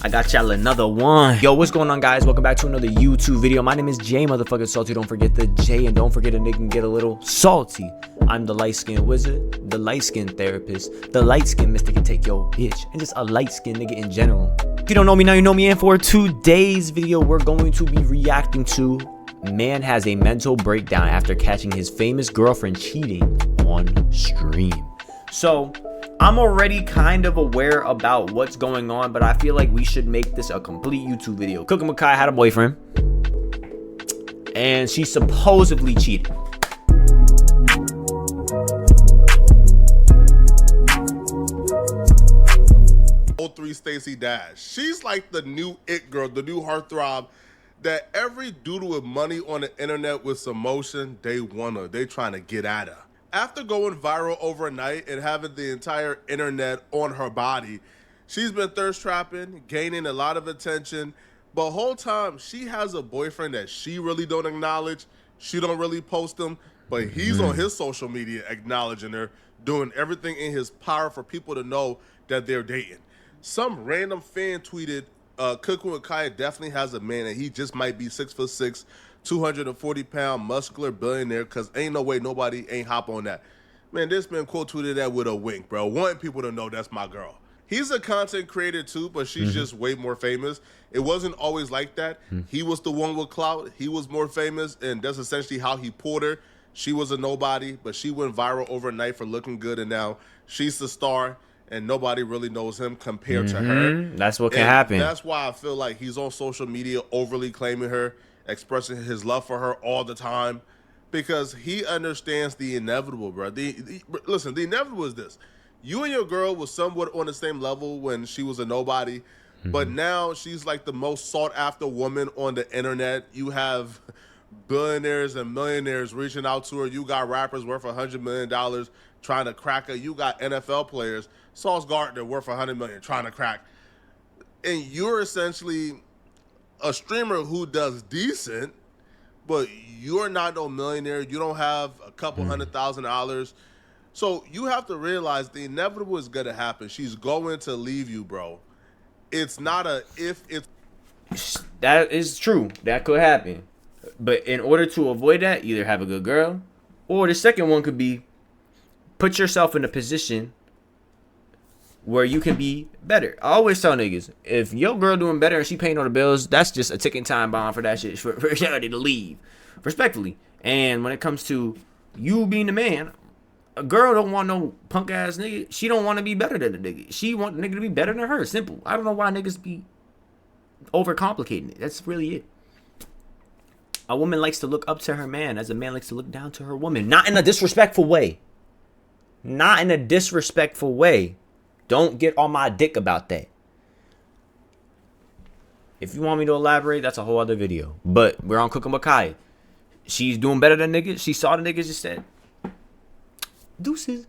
I got y'all another one. Yo, what's going on, guys? Welcome back to another YouTube video. My name is JSalty. Don't forget the J, and don't forget a nigga can get a little salty. I'm the light-skinned wizard, the light-skinned therapist, the light-skinned mister can take your bitch, and just a light-skinned nigga in general. If you don't know me now, you know me. And for today's video, we're going to be reacting to man has a mental breakdown after catching his famous girlfriend cheating on stream. So I'm already kind of aware about what's going on, but I feel like we should make this a complete YouTube video. Cooking Makai had a boyfriend, and she supposedly cheated. Stacey Dash. She's like the new it girl, the new heartthrob that every dude with money on the internet with some motion, they want her. They trying to get at her. After going viral overnight and having the entire internet on her body, she's been thirst trapping, gaining a lot of attention, but whole time she has a boyfriend that she really don't acknowledge. She don't really post him, but he's on his social media acknowledging her, doing everything in his power for people to know that they're dating. Some random fan tweeted, Cooking with Kaya definitely has a man and he just might be 6'6", 240-pound muscular billionaire, because ain't no way nobody ain't hop on that. Man, this man quote tweeted that with a wink, bro. Wanting people to know that's my girl. He's a content creator too, but she's just way more famous. It wasn't always like that. He was the one with clout. He was more famous, and that's essentially how he pulled her. She was a nobody, but she went viral overnight for looking good, and now she's the star. And nobody really knows him compared to her. That's what can happen. That's why I feel like he's on social media overly claiming her, expressing his love for her all the time, because he understands the inevitable, bro. Listen, the inevitable is this. You and your girl was somewhat on the same level when she was a nobody, but now she's like the most sought after woman on the internet. You have billionaires and millionaires reaching out to her. You got rappers worth $100 million trying to crack her. You got NFL players, Sauce Gardner worth $100 million trying to crack. And you're essentially a streamer who does decent, but you're not no millionaire. You don't have a couple $100,000. So you have to realize the inevitable is going to happen. She's going to leave you, bro. It's not a if, it's... That is true. That could happen. But in order to avoid that, either have a good girl, or the second one could be put yourself in a position where you can be better. I always tell niggas, if your girl doing better and she paying all the bills, that's just a ticking time bomb for that shit, for somebody to leave, respectfully. And when it comes to you being the man, a girl don't want no punk ass nigga. She don't want to be better than the nigga. She want the nigga to be better than her. Simple. I don't know why niggas be overcomplicating it. That's really it. A woman likes to look up to her man as a man likes to look down to her woman. Not in a disrespectful way. Not in a disrespectful way. Don't get on my dick about that. If you want me to elaborate, that's a whole other video. But we're on Cooking Makai. She's doing better than niggas. She saw the niggas just said, deuces.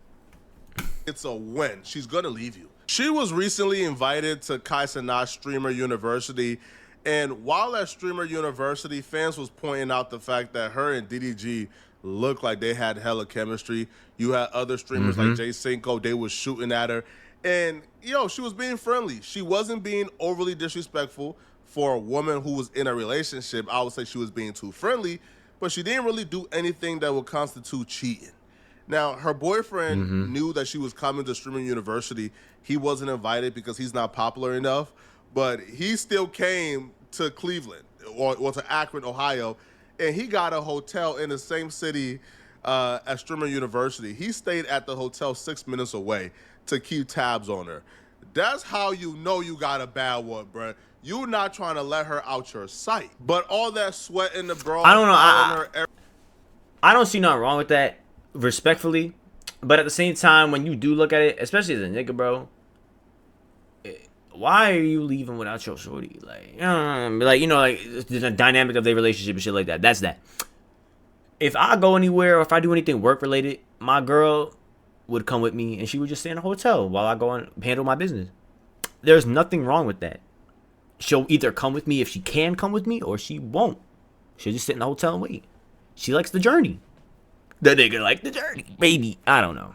It's a win. She's going to leave you. She was recently invited to Kai Cenat Streamer University. And while at Streamer University, fans was pointing out the fact that her and DDG looked like they had hella chemistry. You had other streamers like JSalty, they was shooting at her. And, yo, she was being friendly. She wasn't being overly disrespectful for a woman who was in a relationship. I would say she was being too friendly, but she didn't really do anything that would constitute cheating. Now, her boyfriend knew that she was coming to Streamer University. He wasn't invited because he's not popular enough, but he still came to Cleveland or to Akron, Ohio, and he got a hotel in the same city at Streamer University. He stayed at the hotel 6 minutes away to keep tabs on her. That's how you know you got a bad one, bruh. You're not trying to let her out your sight. But all that sweat in the bra. I don't know. I don't see nothing wrong with that, respectfully. But at the same time, when you do look at it, especially as a nigga, bro, why are you leaving without your shorty? Like the dynamic of their relationship and shit like that. That's that. If I go anywhere or if I do anything work related, my girl would come with me and she would just stay in a hotel while I go and handle my business. There's nothing wrong with that. She'll either come with me if she can come with me, or she won't. She'll just sit in the hotel and wait. She likes the journey. The nigga like the journey. Maybe. I don't know.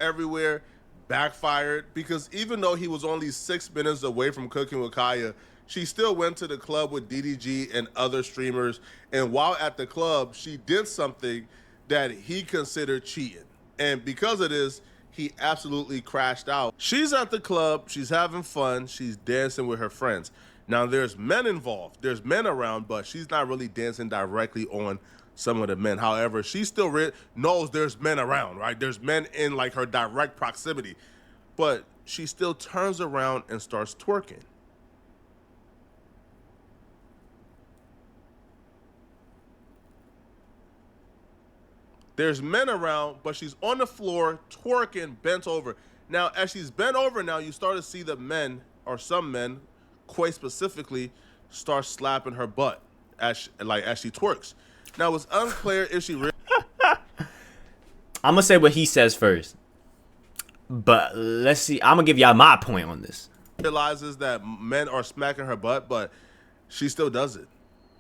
Everywhere. backfired because even though he was only 6 minutes away from cooking with Kaya, she still went to the club with DDG and other streamers. And while at the club, she did something that he considered cheating. And because of this, he absolutely crashed out. She's at the club, she's having fun, she's dancing with her friends. Now there's men involved, there's men around, but she's not really dancing directly on some of the men. However, she still knows there's men around, right? There's men in like her direct proximity, but she still turns around and starts twerking. There's men around, but she's on the floor, twerking, bent over. Now, as she's bent over now, you start to see the men, or some men, quite specifically, start slapping her butt as she twerks. Now, it's unclear if she really... I'm going to say what he says first. But let's see. I'm going to give y'all my point on this. realizes that men are smacking her butt, but she still does it,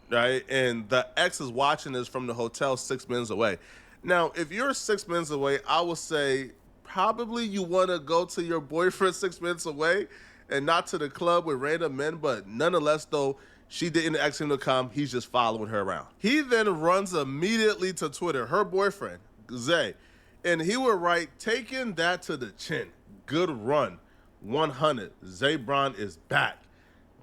right? And the ex is watching this from the hotel 6 minutes away. Now, if you're 6 minutes away, I would say probably you want to go to your boyfriend 6 minutes away and not to the club with random men. But nonetheless, though, she didn't ask him to come. He's just following her around. He then runs immediately to Twitter, her boyfriend, Zay, and he would write, taking that to the chin. Good run. 100. Zay Brown is back.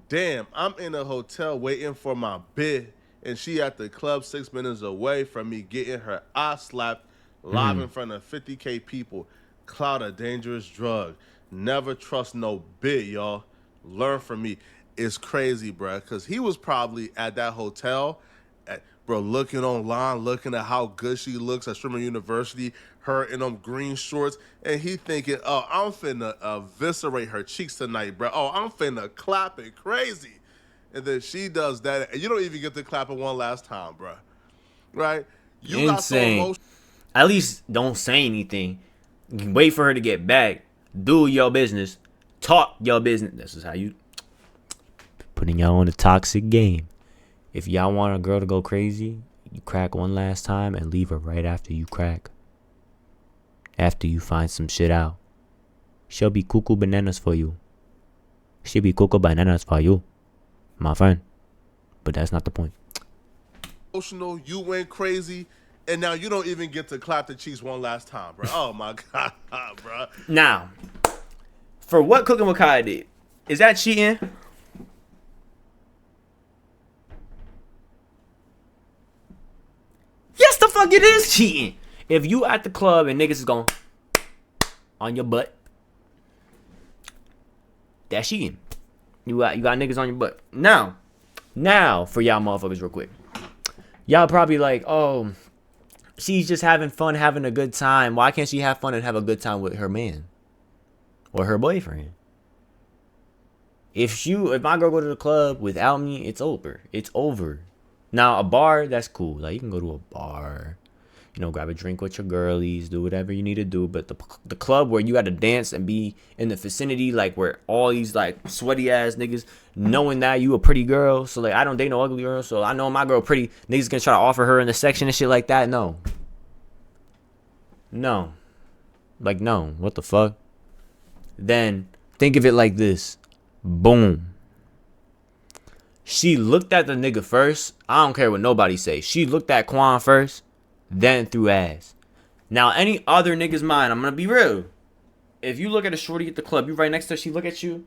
Damn, I'm in a hotel waiting for my bid, and she at the club 6 minutes away from me getting her eye slapped live in front of 50K people. Clout a dangerous drug. Never trust no bid, y'all. Learn from me. It's crazy, bro, because he was probably at that hotel, looking online, looking at how good she looks at Streamer University, her in them green shorts, and he thinking, oh, I'm finna eviscerate her cheeks tonight, bro. Oh, I'm finna clap it crazy. And then she does that, and you don't even get to clap it one last time, bro. Right? You Insane. got so At least don't say anything. You can wait for her to get back. Do your business. Talk your business. This is how you putting y'all on a toxic game. If y'all want a girl to go crazy, you crack one last time and leave her right after you crack. After you find some shit out. She'll be cuckoo bananas for you. She'll be cuckoo bananas for you, my friend. But that's not the point. emotional, you went crazy, and now you don't even get to clap the cheeks one last time, bro. Oh my God, bro. Now, for what Cooking with Kai did, is that cheating? Yes, the fuck it is cheating. If you at the club and niggas is going on your butt, that's cheating. You got niggas on your butt. Now for y'all motherfuckers real quick. Y'all probably like, oh, she's just having fun, having a good time. Why can't she have fun and have a good time with her man or her boyfriend? If my girl go to the club without me, it's over. It's over. Now, a bar, that's cool. Like, you can go to a bar, grab a drink with your girlies, do whatever you need to do. But the club where you got to dance and be in the vicinity, like, where all these, like, sweaty-ass niggas, knowing that you a pretty girl. So, like, I don't date no ugly girl, so I know my girl pretty. Niggas gonna try to offer her in the section and shit like that. No. Like, no. What the fuck? Then, think of it like this. Boom. She looked at the nigga first. I don't care what nobody say. She looked at Quan first, then threw ass. Now, any other nigga's mind, I'm gonna be real. If you look at a shorty at the club, you right next to her, she look at you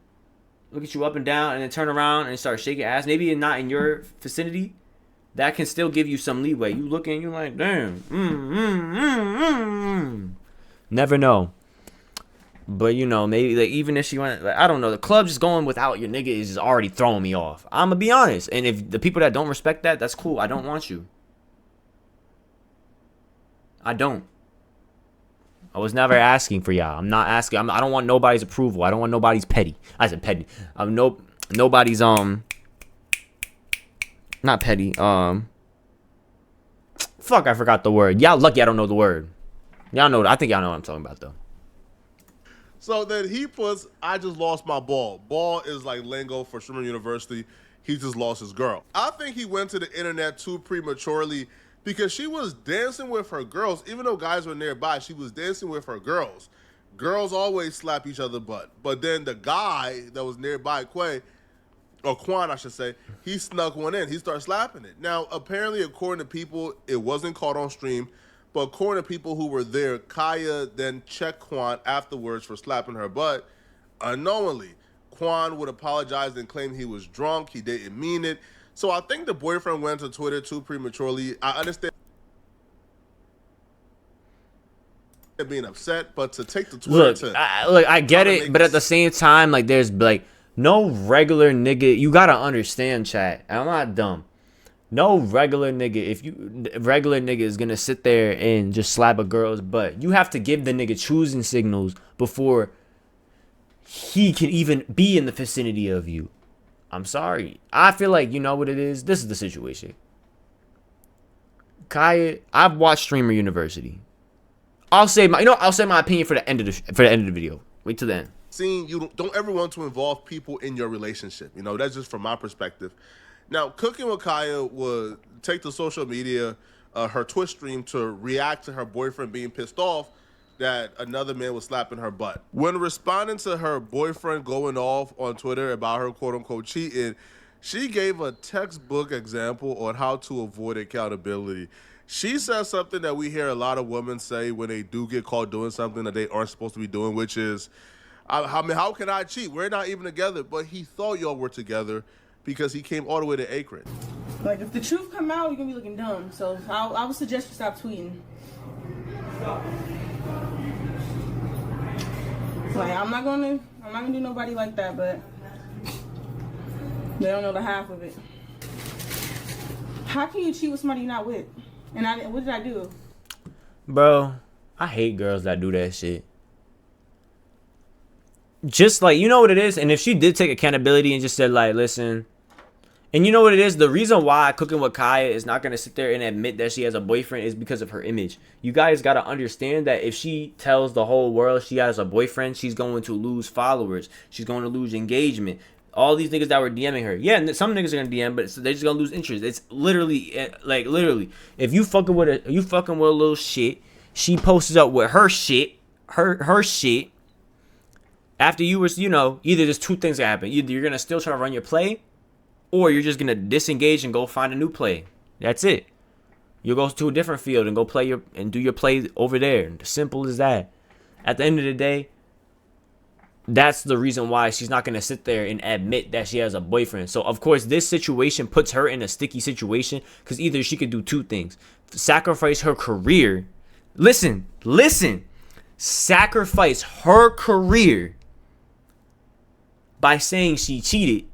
up and down, and then turn around and start shaking ass. Maybe not in your vicinity. That can still give you some leeway. You look and you like, damn. Never know. But, maybe, like, even if she went, like, I don't know, the club just going without your nigga is just already throwing me off. I'm going to be honest. And if the people that don't respect that, that's cool. I don't want you. I don't. I was never asking for y'all. I'm not asking. I don't want nobody's approval. I don't want nobody's petty. I said petty. Nobody's, not petty. Fuck, I forgot the word. Y'all lucky I don't know the word. Y'all know, I think y'all know what I'm talking about, though. So then he puts, I just lost my ball. Ball is like lingo for Streamer University. He just lost his girl. I think he went to the internet too prematurely because she was dancing with her girls. Even though guys were nearby, she was dancing with her girls. Girls always slap each other butt. But then the guy that was nearby, Quan, I should say, he snuck one in. He started slapping it. Now, apparently, according to people, it wasn't caught on stream. But according to people who were there, Kaya then checked Quan afterwards for slapping her butt unknowingly. Quan would apologize and claim he was drunk. He didn't mean it. So I think the boyfriend went to Twitter too prematurely. I understand being upset, but to take the Twitter I get it, but at the same time, like, there's like no regular nigga. You gotta understand, chat. I'm not dumb. No regular nigga is gonna sit there and just slap a girl's butt. You have to give the nigga choosing signals before he can even be in the vicinity of you. I'm sorry. I feel like, you know what it is? This is the situation. Kaya, I've watched Streamer University. I'll say my opinion for the end of the video. Wait till then. Seeing you don't ever want to involve people in your relationship. You know, that's just from my perspective. Now, Cooking with Kaya would take to social media, her Twitch stream, to react to her boyfriend being pissed off that another man was slapping her butt. When responding to her boyfriend going off on Twitter about her quote-unquote cheating, she gave a textbook example on how to avoid accountability. She says something that we hear a lot of women say when they do get caught doing something that they aren't supposed to be doing, which is, I mean, how can I cheat? We're not even together. But he thought y'all were together because he came all the way to Akron. Like, if the truth come out, you're gonna be looking dumb. So I would suggest you stop tweeting. Like, I'm not gonna do nobody like that, but they don't know the half of it. How can you cheat with somebody you're not with? And what did I do? Bro, I hate girls that do that shit. Just like, you know what it is? And if she did take accountability and just said, like, listen, and you know what it is? The reason why Cooking with Kaya is not going to sit there and admit that she has a boyfriend is because of her image. You guys got to understand that if she tells the whole world she has a boyfriend, she's going to lose followers. She's going to lose engagement. All these niggas that were DMing her. Yeah, some niggas are going to DM, but they're just going to lose interest. It's literally, like, literally. If you fucking with a little shit, she posts up with her shit, her shit. After you was, you know, either there's two things that happen. Either you're going to still try to run your play, or you're just going to disengage and go find a new play. That's it. You'll go to a different field and go play and do your play over there. Simple as that. At the end of the day, that's the reason why she's not going to sit there and admit that she has a boyfriend. So, of course, this situation puts her in a sticky situation because either she could do two things. Sacrifice her career. Listen. Sacrifice her career by saying she cheated.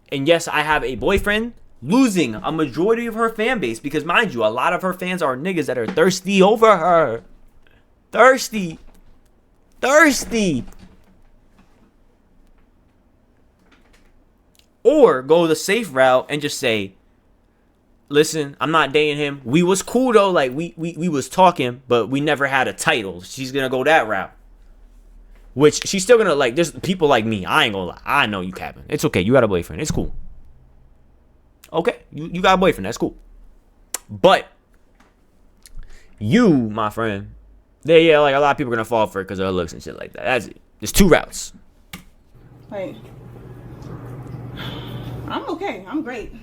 And yes, I have a boyfriend, losing a majority of her fan base because, mind you, a lot of her fans are niggas that are thirsty over her. Thirsty. Or go the safe route and just say, listen, I'm not dating him. We was cool though, like we was talking, but we never had a title. She's gonna go that route. Which she's still gonna, like, there's people like me. I ain't gonna lie. I know you capping. It's okay. You got a boyfriend. It's cool. Okay. You got a boyfriend. That's cool. But you, my friend, yeah, like a lot of people are gonna fall for it because of her looks and shit like that. That's it. There's two routes. Like, I'm okay. I'm great.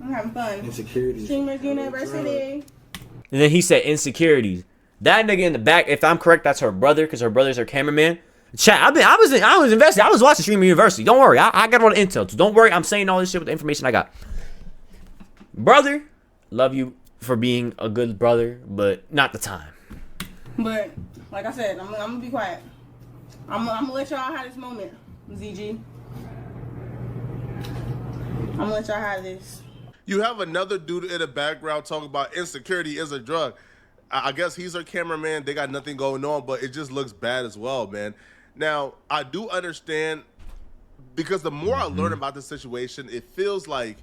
I'm having fun. Insecurities. Streamers University. And then he said insecurities. That nigga in the back, if I'm correct, that's her brother because her brother's her cameraman. Chat, I was invested. I was watching Streamer University. Don't worry. I got all the intel. So don't worry. I'm saying all this shit with the information I got. Brother, love you for being a good brother, but not the time. But, like I said, I'm going to be quiet. I'm going to let y'all have this moment, ZG. I'm going to let y'all have this. You have another dude in the background talking about insecurity is a drug. I guess he's her cameraman. They got nothing going on, but it just looks bad as well, man. Now, I do understand, because the more I learn about the situation, it feels like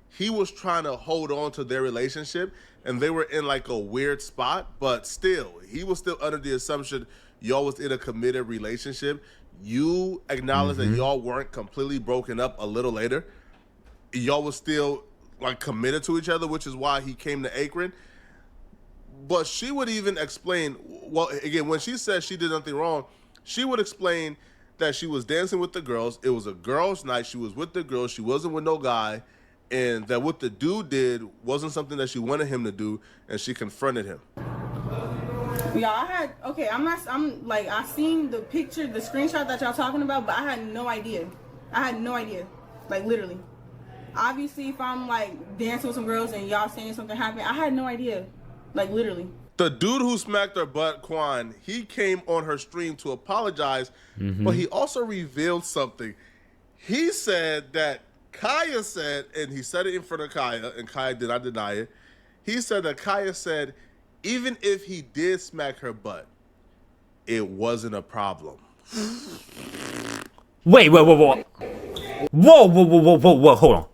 he was trying to hold on to their relationship, and they were in like a weird spot, but still, he was still under the assumption y'all was in a committed relationship. You acknowledge that y'all weren't completely broken up a little later. Y'all was still like committed to each other, which is why he came to Akron. But she would even explain, well, again, when she said she did nothing wrong, she would explain that she was dancing with the girls. It was a girls' night. She was with the girls. She wasn't with no guy. And that what the dude did wasn't something that she wanted him to do, and she confronted him. Yeah, I seen the picture, the screenshot that y'all talking about, but I had no idea. Like, literally. Obviously, if I'm, like, dancing with some girls and y'all saying something happened, I had no idea. Like, literally. The dude who smacked her butt, Quan, he came on her stream to apologize, but he also revealed something. He said that Kaya said, and he said it in front of Kaya, and Kaya did not deny it. He said that Kaya said, even if he did smack her butt, it wasn't a problem. Wait. Whoa, hold on.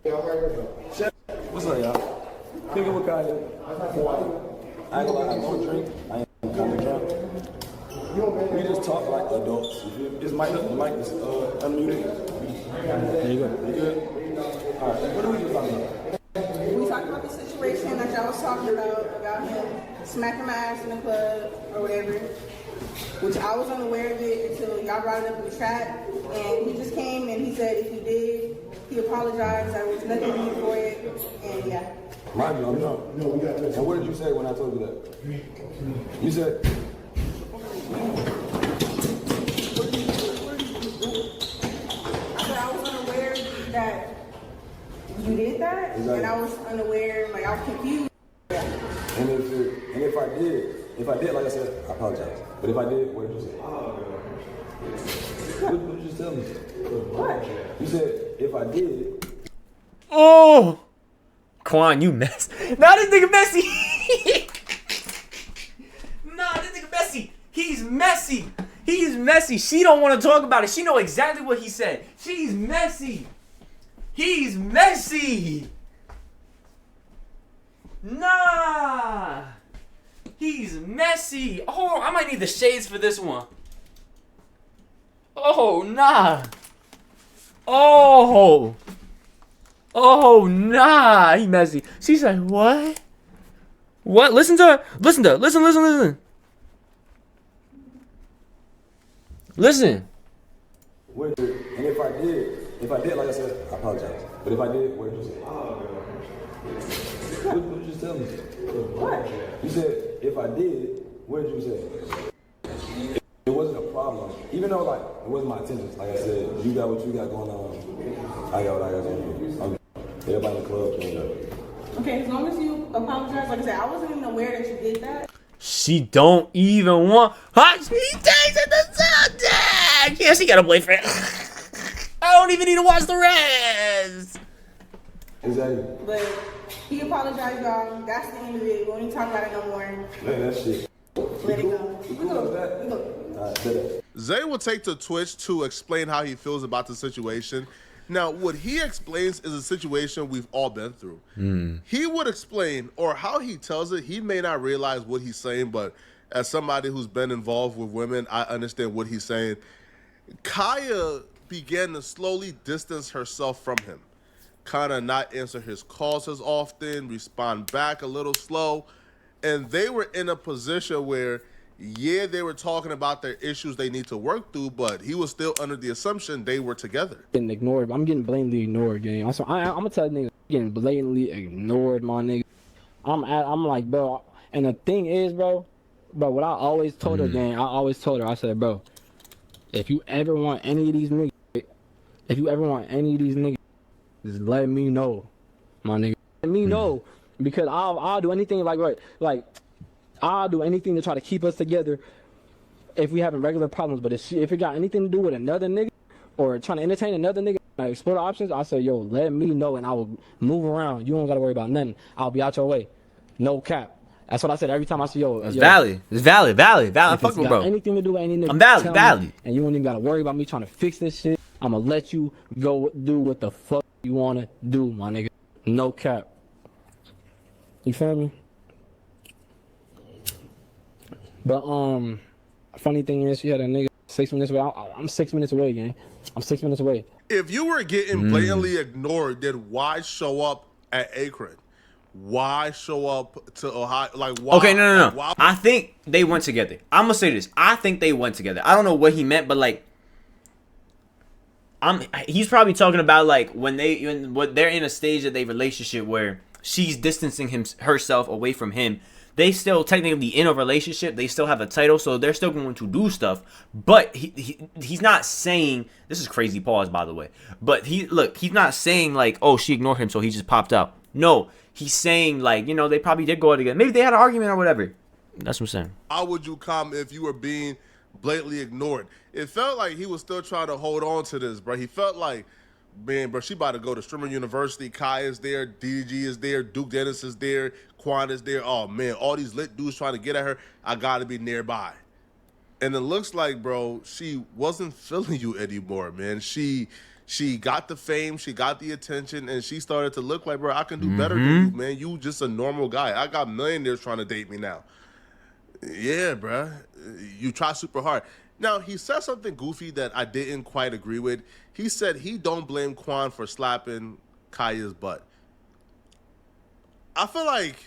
What's up, y'all? Pick up with Kaya. I ain't gonna lie, I don't drink. I ain't kind of drunk. We just talk like adults. This mic is unmuted. There you go. You good? All right. What are we just talking about? We talked about the situation that y'all was talking about him smacking my ass in the club or whatever, which I was unaware of it until y'all brought it up in the chat. And he just came and he said if he did, he apologized. There was nothing to do for it. And yeah. Mind you, I'm drunk. No, we got this. And what did you say when I told you that? You said... I was unaware that you did that, exactly. And I was unaware, like I was confused. Yeah. And if I did, like I said, I apologize. But if I did, what did you say? What did you just tell me? What? You said if I did. Oh, Quan, you mess. Nah, this nigga messy. This nigga messy. He's messy. He's messy. She don't want to talk about it. She know exactly what he said. She's messy. He's messy. Nah. He's messy. Oh, I might need the shades for this one. Oh, nah. Oh, nah. He messy. She said, what? What? Listen to her. Listen. Listen. And if I did, like I said, I apologize. But if I did, what did you say? What did you just tell me? What? You said, if I did, what did you say? It wasn't a problem. Even though, like, it wasn't my intentions. Like I said, you got what you got going on. I got what I got going on. Everybody in the club, you know. Okay, as long as you apologize, like I said, I wasn't even aware that you did that. She don't even want. She takes it to subject. Yeah, she got a boyfriend. I don't even need to watch the rest. Exactly. But he apologized, y'all. That's the end of it. We won't even talk about it no more. Man, that shit. Let it go. We go. Zay will take to Twitch to explain how he feels about the situation. Now, what he explains is a situation we've all been through. He would explain, or how he tells it, he may not realize what he's saying, but as somebody who's been involved with women, I understand what he's saying. Kaya began to slowly distance herself from him, kind of not answer his calls as often, respond back a little slow, and they were in a position where, yeah, they were talking about their issues they need to work through, but he was still under the assumption they were together. Getting ignored. I'm getting blatantly ignored, gang. I'm gonna tell niggas, getting blatantly ignored, my nigga. I'm like, bro. And the thing is, bro, what I always told her, gang, I said, bro, if you ever want any of these niggas, just let me know, my nigga. Let me know, because I'll do anything, I'll do anything to try to keep us together if we having regular problems. But if it got anything to do with another nigga or trying to entertain another nigga, like explore the options, I say, yo, let me know and I will move around. You don't got to worry about nothing. I'll be out your way. No cap. That's what I said every time I see yo. It's valid. It's valid. I'm fucking bro. Anything to do with any nigga. I'm valid. And you don't even got to worry about me trying to fix this shit. I'm going to let you go do what the fuck you want to do, my nigga. No cap. You feel me? But funny thing is, she had a nigga 6 minutes away. I'm 6 minutes away, gang. I'm 6 minutes away. If you were getting blatantly ignored, then why show up at Akron? why show up to Ohio? Like, why? Okay, no. Like, why? I think they went together. I'm gonna say this. I think they went together. I don't know what he meant, but like, he's probably talking about like when they're in a stage of their relationship where she's distancing herself away from him. They still technically in a relationship. They still have a title, so they're still going to do stuff. But he's not saying, this is crazy pause by the way. But he's not saying like, oh, she ignored him, so he just popped out. No, he's saying like, you know, they probably did go out together. Maybe they had an argument or whatever. That's what I'm saying. How would you come if you were being blatantly ignored? It felt like he was still trying to hold on to this, bro. He felt like, man, bro, she about to go to Streamer University. Kai is there. DDG is there. Duke Dennis is there. Quan is there. Oh, man, all these lit dudes trying to get at her. I got to be nearby. And it looks like, bro, she wasn't feeling you anymore, man. She got the fame. She got the attention. And she started to look like, bro, I can do better than you, man. You just a normal guy. I got millionaires trying to date me now. Yeah, bro. You try super hard. Now, he said something goofy that I didn't quite agree with. He said he don't blame Quan for slapping Kaya's butt. I feel like,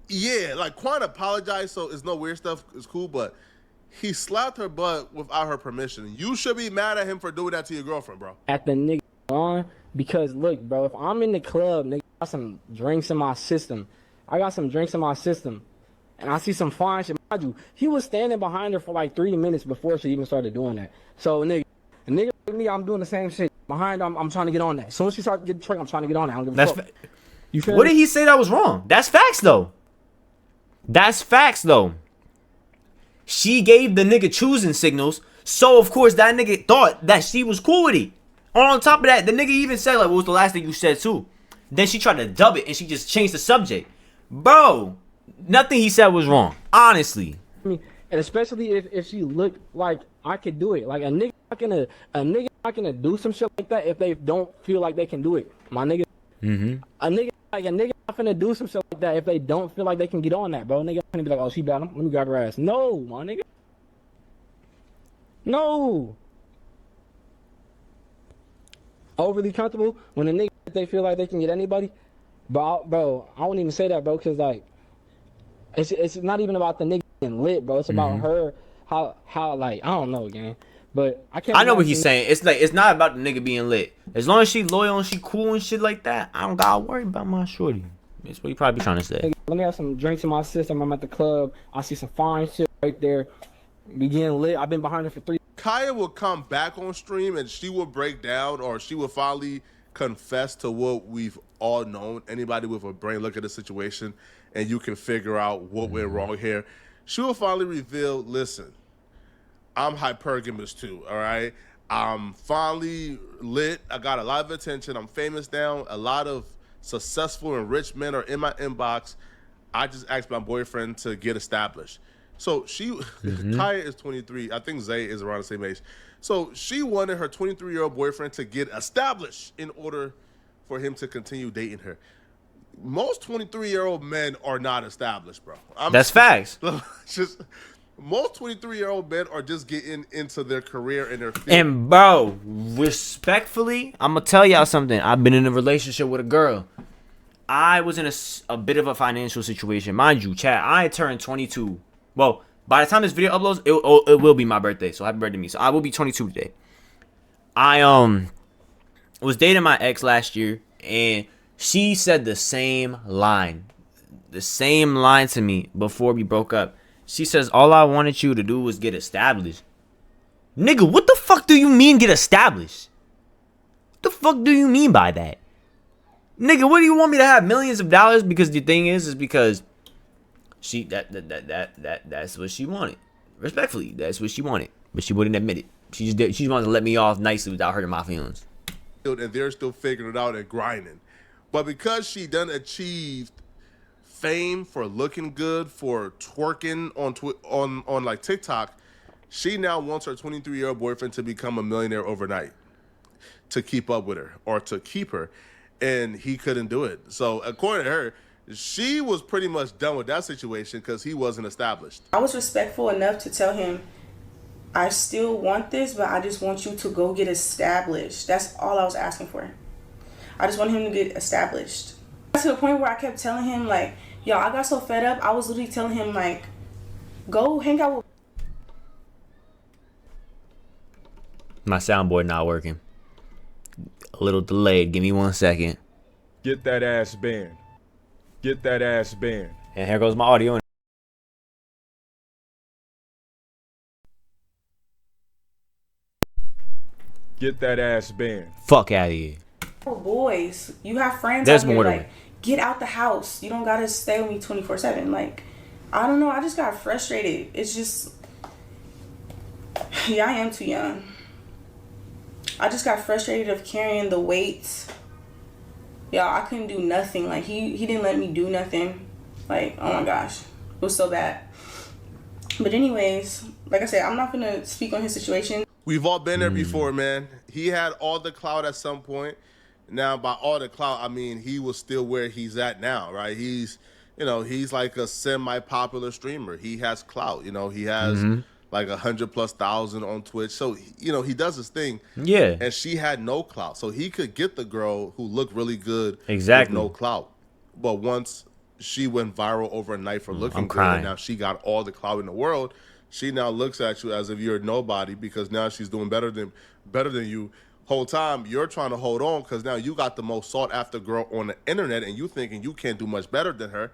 yeah, like Quan apologized, so it's no weird stuff. It's cool, but he slapped her butt without her permission. You should be mad at him for doing that to your girlfriend, bro. At the nigga on, because look, bro, if I'm in the club, nigga, I got some drinks in my system. And I see some fine shit. Mind you, he was standing behind her for like 3 minutes before she even started doing that. So, nigga like me, I'm doing the same shit. Behind her, I'm trying to get on that. As soon as she started getting tricked, I'm trying to get on that. I don't give a fuck. You feel What me? did he say that was wrong? That's facts, though. She gave the nigga choosing signals, so of course that nigga thought that she was cool with it. On top of that, the nigga even said, like, what was the last thing you said, too? Then she tried to dub it, and she just changed the subject. Bro, nothing he said was wrong. Honestly. And especially if she looked like I could do it. Like, a nigga not gonna do some shit like that if they don't feel like they can do it. My nigga. A nigga not finna do some shit like that if they don't feel like they can get on that, bro. Nigga finna be like, oh, she bad, let me grab her ass. No, my nigga. No. Overly comfortable when a nigga they feel like they can get anybody. Bro, I won't even say that, bro, because like it's not even about the nigga being lit, bro. It's about her how like I don't know, gang. But I know what he's saying. It's like, it's not about the nigga being lit. As long as she loyal and she cool and shit like that, I don't gotta worry about my shorty. That's what he probably trying to say. Let me have some drinks in my system. I'm at the club. I see some fine shit right there. We getting lit. I've been behind her for 3. Kaya will come back on stream and she will break down, or she will finally confess to what we've all known. Anybody with a brain look at the situation and you can figure out what went wrong here. She will finally reveal, listen, I'm hypergamous too, all right? I'm finally lit. I got a lot of attention. I'm famous now. A lot of successful and rich men are in my inbox. I just asked my boyfriend to get established. So Kaya is 23. I think Zay is around the same age. So she wanted her 23-year-old boyfriend to get established in order for him to continue dating her. Most 23-year-old men are not established, bro. That's facts. Most 23-year-old men are just getting into their career and their field. And bro, respectfully, I'm gonna tell y'all something. I've been in a relationship with a girl. I was in a bit of a financial situation, mind you, chat. I turned 22. Well, by the time this video uploads, it will be my birthday. So happy birthday to me. So I will be 22 today. I was dating my ex last year, and she said the same line to me before we broke up. She says, all I wanted you to do was get established. Nigga, what the fuck do you mean get established? What the fuck do you mean by that? Nigga, what do you want me to have millions of dollars? Because the thing is because that's what she wanted. Respectfully, that's what she wanted. But she wouldn't admit it. She just wanted to let me off nicely without hurting my feelings. And they're still figuring it out and grinding. But because she done achieved fame for looking good, for twerking on like TikTok, she now wants her 23-year-old boyfriend to become a millionaire overnight to keep up with her or to keep her, and he couldn't do it. So according to her, she was pretty much done with that situation because he wasn't established. I was respectful enough to tell him, I still want this, but I just want you to go get established. That's all I was asking for. I just want him to get established. To the point where I kept telling him, like, yo, I got so fed up. I was literally telling him, like, go hang out with. My soundboard not working. A little delayed. Give me 1 second. Get that ass banned. Get that ass banned. And here goes my audio. Get that ass banned. Fuck out of here. Boys, you have friends There's out here, more to like, it. get out the house. You don't gotta stay with me 24/7. Like, I don't know, I just got frustrated. It's just, yeah, I am too young. I just got frustrated of carrying the weight. Y'all, I couldn't do nothing. Like, he didn't let me do nothing. Like, oh my gosh, it was so bad. But anyways, like I said, I'm not gonna speak on his situation. We've all been there before, man. He had all the clout at some point. Now, by all the clout, I mean he was still where he's at now, right? He's, you know, he's like a semi-popular streamer. He has clout, you know. He has like 100,000+ on Twitch. So, you know, he does his thing. Yeah. And she had no clout. So he could get the girl who looked really good Exactly. with no clout. But once she went viral overnight for looking I'm good, crying. and now she got all the clout in the world, she now looks at you as if you're nobody because now she's doing better than you. Whole time you're trying to hold on because now you got the most sought after girl on the internet and you thinking you can't do much better than her.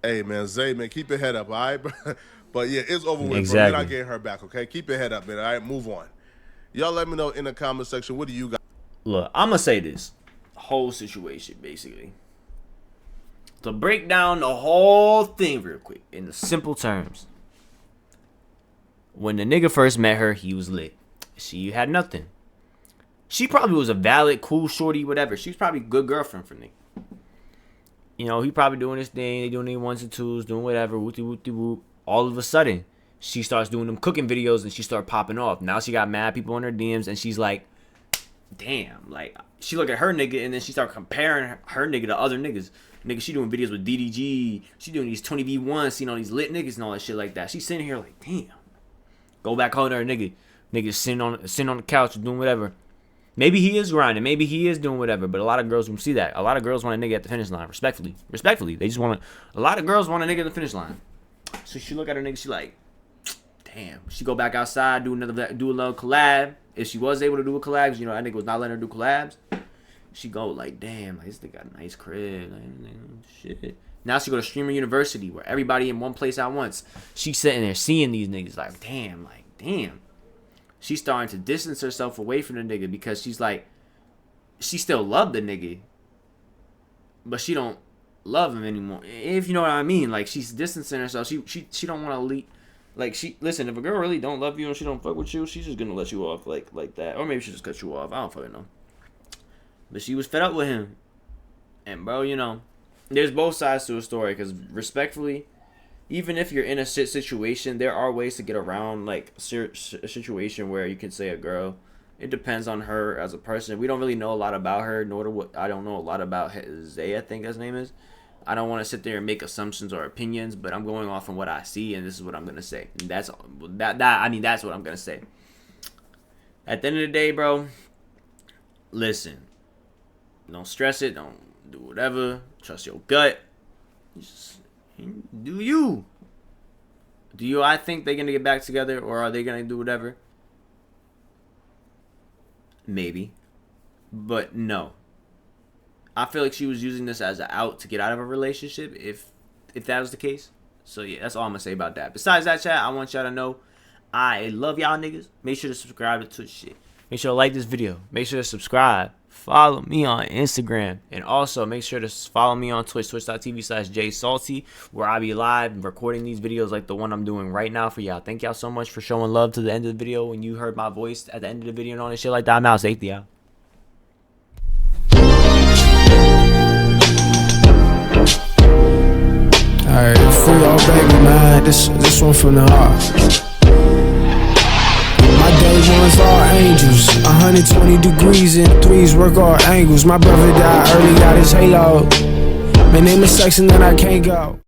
Hey man, Zay, man, keep your head up, all right? But yeah, it's over with, bro. You're not getting her back, okay? Keep your head up, man. All right, move on. Y'all let me know in the comment section, what do you got? Look, I'm gonna say this whole situation basically. To break down the whole thing real quick in the simple terms. When the nigga first met her, he was lit. She had nothing. She probably was a valid, cool shorty, whatever. She was probably a good girlfriend for nigga. You know, he probably doing his thing. They doing their ones and twos, doing whatever. Whoopty whoopty whoop. All of a sudden, she starts doing them cooking videos and she started popping off. Now she got mad people on her DMs and she's like, damn. Like, she look at her nigga and then she start comparing her nigga to other niggas. Nigga, she doing videos with DDG. She doing these 20v1, seeing all these lit niggas and all that shit like that. She sitting here like, damn. Go back home to her nigga. Niggas sitting on the couch doing whatever. Maybe he is grinding. Maybe he is doing whatever. But a lot of girls don't see that. A lot of girls want a nigga at the finish line. Respectfully. They just want a lot of girls want a nigga at the finish line. So she look at her nigga. She like, damn. She go back outside, do a little collab. If she was able to do a collab, you know, that nigga was not letting her do collabs. She go like, damn, like, this nigga got a nice crib. Like, shit. Now she go to Streamer University where everybody in one place at once. She's sitting there seeing these niggas like, damn. She's starting to distance herself away from the nigga because she's like, she still love the nigga, but she don't love him anymore. If you know what I mean, like she's distancing herself. She don't want to lead. Like listen, if a girl really don't love you and she don't fuck with you, she's just gonna let you off like that, or maybe she just cut you off. I don't fucking know. But she was fed up with him, and bro, you know, there's both sides to a story. Because respectfully, even if you're in a situation, there are ways to get around like a situation where you can say a girl. It depends on her as a person. We don't really know a lot about her, nor do I don't know a lot about Zay, I think his name is. I don't want to sit there and make assumptions or opinions, but I'm going off from what I see, and this is what I'm gonna say. And that's what I'm gonna say. At the end of the day, bro, listen. Don't stress it. Don't do whatever. Trust your gut. Just do you. I think they're gonna get back together, or are they gonna do whatever? Maybe, but no. I feel like she was using this as an out to get out of a relationship, if that was the case. So yeah, that's all I'm gonna say about that. Besides that, chat, I want y'all to know I love y'all niggas. Make sure to subscribe to Twitch shit. Make sure to like this video. Make sure to subscribe. Follow me on Instagram. And also make sure to follow me on Twitch, twitch.tv/JSalty, where I be live recording these videos like the one I'm doing right now for y'all. Thank y'all so much for showing love to the end of the video. When you heard my voice at the end of the video and all this shit like that, I'm out. Zayt, y'all. Alright, free all baby, man. This one from the heart. My day ones all angels, 120 degrees and threes work all angles. My brother died early, got his halo. My name is section that I can't go.